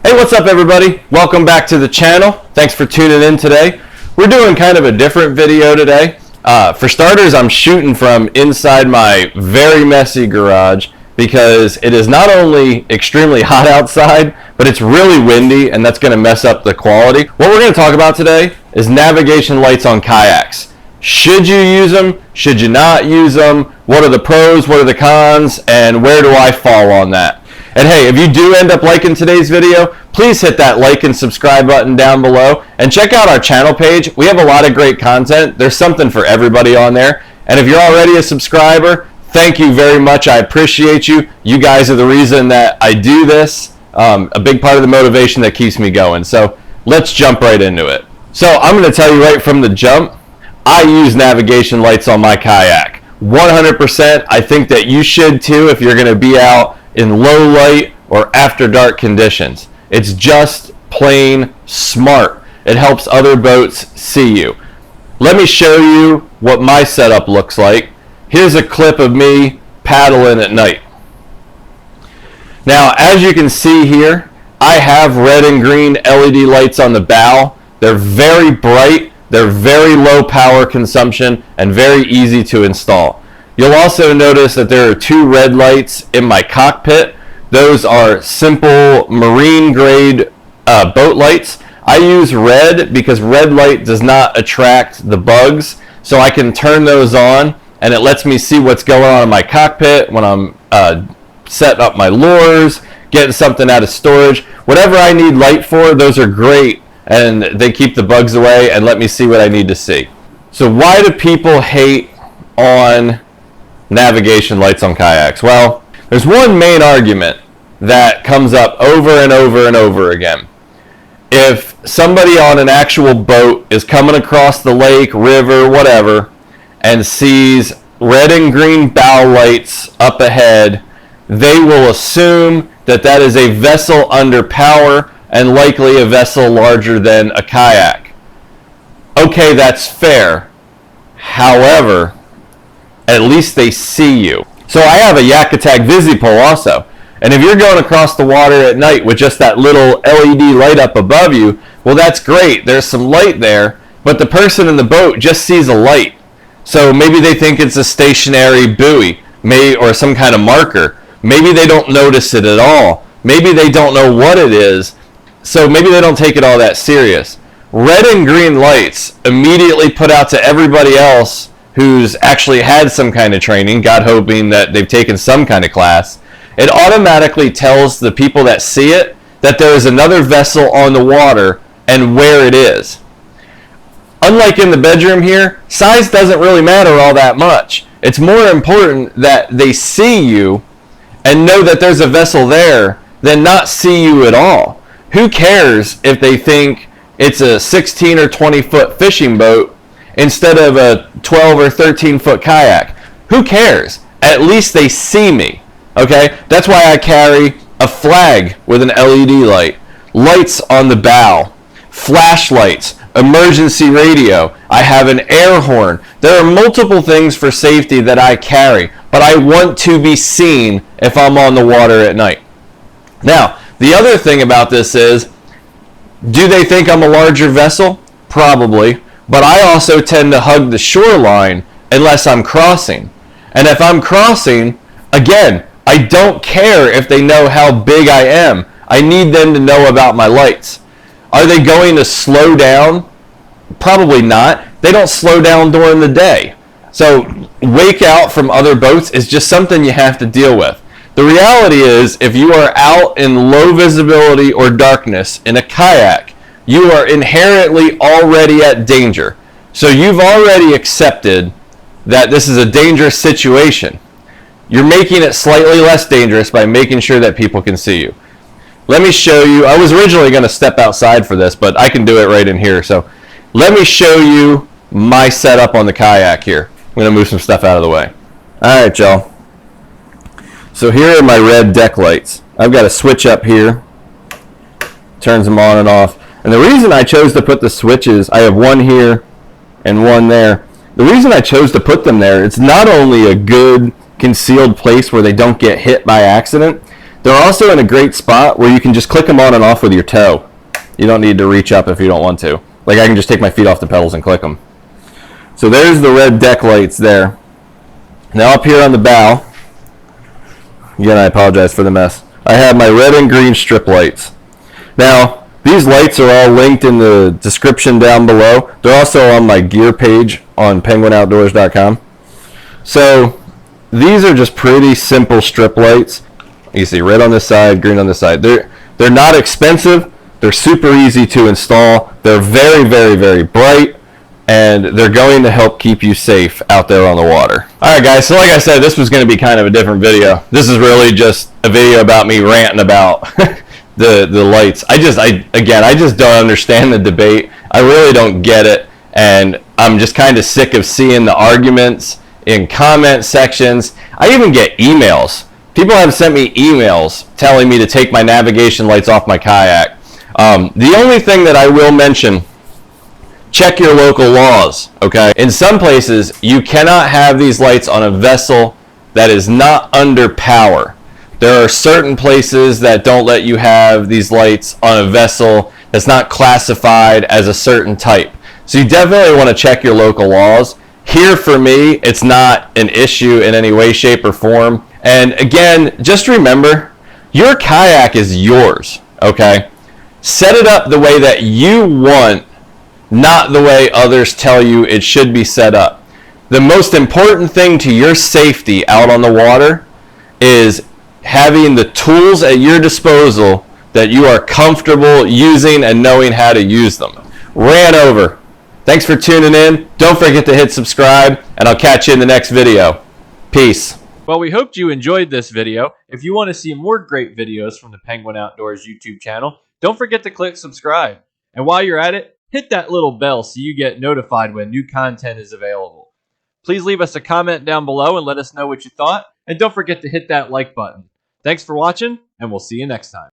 Hey, what's up everybody? Welcome back to the channel. Thanks for tuning in today. We're doing kind of a different video today. For starters, I'm shooting from inside my very messy garage because it is not only extremely hot outside, but it's really windy and that's going to mess up the quality. What we're going to talk about today is navigation lights on kayaks. Should you use them? Should you not use them? What are the pros? What are the cons? And where do I fall on that? And hey, if you do end up liking today's video, please hit that like and subscribe button down below and check out our channel page. We have a lot of great content. There's something for everybody on there. And if you're already a subscriber, thank you very much. I appreciate you. You guys are the reason that I do this. A big part of the motivation that keeps me going. So let's jump right into it. So I'm going to tell you right from the jump, I use navigation lights on my kayak. 100%. I think that you should too if you're going to be out in low light or after dark conditions. It's just plain smart. It helps other boats see you. Let me show you what my setup looks like. Here's a clip of me paddling at night. Now, as you can see here, I have red and green LED lights on the bow. They're very bright. They're very low power consumption and very easy to install. You'll also notice that there are two red lights in my cockpit. Those are simple marine grade boat lights. I use red because red light does not attract the bugs, so I can turn those on and it lets me see what's going on in my cockpit when I'm setting up my lures, getting something out of storage. Whatever I need light for, those are great and they keep the bugs away and let me see what I need to see. So why do people hate on navigation lights on kayaks? Well, there's one main argument that comes up over and over and over again. If somebody on an actual boat is coming across the lake, river, whatever, and sees red and green bow lights up ahead, they will assume that that is a vessel under power and likely a vessel larger than a kayak. Okay, that's fair. However, at least they see you. So I have a Yak Attack Visipole also. And if you're going across the water at night with just that little LED light up above you, well, that's great. There's some light there, but the person in the boat just sees a light. So maybe they think it's a stationary buoy or some kind of marker. Maybe they don't notice it at all. Maybe they don't know what it is. So maybe they don't take it all that serious. Red and green lights immediately put out to everybody else who's actually had some kind of training, God hoping that they've taken some kind of class. It automatically tells the people that see it that there is another vessel on the water and where it is. Unlike in the bedroom here, size doesn't really matter all that much. It's more important that they see you and know that there's a vessel there than not see you at all. Who cares if they think it's a 16 or 20 foot fishing boat instead of a 12 or 13 foot kayak? Who cares? At least they see me. Okay, that's why I carry a flag with an LED light, lights on the bow, flashlights, emergency radio. I have an air horn. There are multiple things for safety that I carry, but I want to be seen if I'm on the water at night. Now, the other thing about this is, do they think I'm a larger vessel? Probably, but I also tend to hug the shoreline unless I'm crossing. And if I'm crossing, again, I don't care if they know how big I am. I need them to know about my lights. Are they going to slow down? Probably not. They don't slow down during the day. So wake out from other boats is just something you have to deal with. The reality is, if you are out in low visibility or darkness in a kayak, you are inherently already at danger. So you've already accepted that this is a dangerous situation. You're making it slightly less dangerous by making sure that people can see you. Let me show you. I was originally going to step outside for this, but I can do it right in here. So let me show you my setup on the kayak here. I'm going to move some stuff out of the way. All right, y'all. So here are my red deck lights. I've got a switch up here. Turns them on and off. And the reason I chose to put the switches, I have one here and one there. The reason I chose to put them there, it's not only a good concealed place where they don't get hit by accident, They're also in a great spot where you can just click them on and off with your toe. You don't need to reach up if you don't want to. Like I can just take my feet off the pedals and click them. So there's the red deck lights there. Now up here on the bow, again I apologize for the mess, I have my red and green strip lights. Now these lights are all linked in the description down below. They're also on my gear page on penguinoutdoors.com. So these are just pretty simple strip lights. You see red on this side, green on this side. They're not expensive. They're super easy to install. They're very, very, very bright, and they're going to help keep you safe out there on the water. All right, guys, so like I said, this was going to be kind of a different video. This is really just a video about me ranting about the lights. I just don't understand the debate. I really don't get it, and I'm just kind of sick of seeing the arguments in comment sections. I even get emails. People have sent me emails telling me to take my navigation lights off my kayak. The only thing that I will mention, check your local laws, okay? In some places, you cannot have these lights on a vessel that is not under power. There are certain places that don't let you have these lights on a vessel that's not classified as a certain type. So you definitely want to check your local laws. Here for me, it's not an issue in any way, shape, or form. And again, just remember, your kayak is yours, okay? Set it up the way that you want, not the way others tell you it should be set up. The most important thing to your safety out on the water is having the tools at your disposal that you are comfortable using and knowing how to use them. Ran over. Thanks for tuning in. Don't forget to hit subscribe, and I'll catch you in the next video. Peace. Well, we hoped you enjoyed this video. If you want to see more great videos from the Penguin Outdoors YouTube channel, don't forget to click subscribe. And while you're at it, hit that little bell so you get notified when new content is available. Please leave us a comment down below and let us know what you thought. And don't forget to hit that like button. Thanks for watching, and we'll see you next time.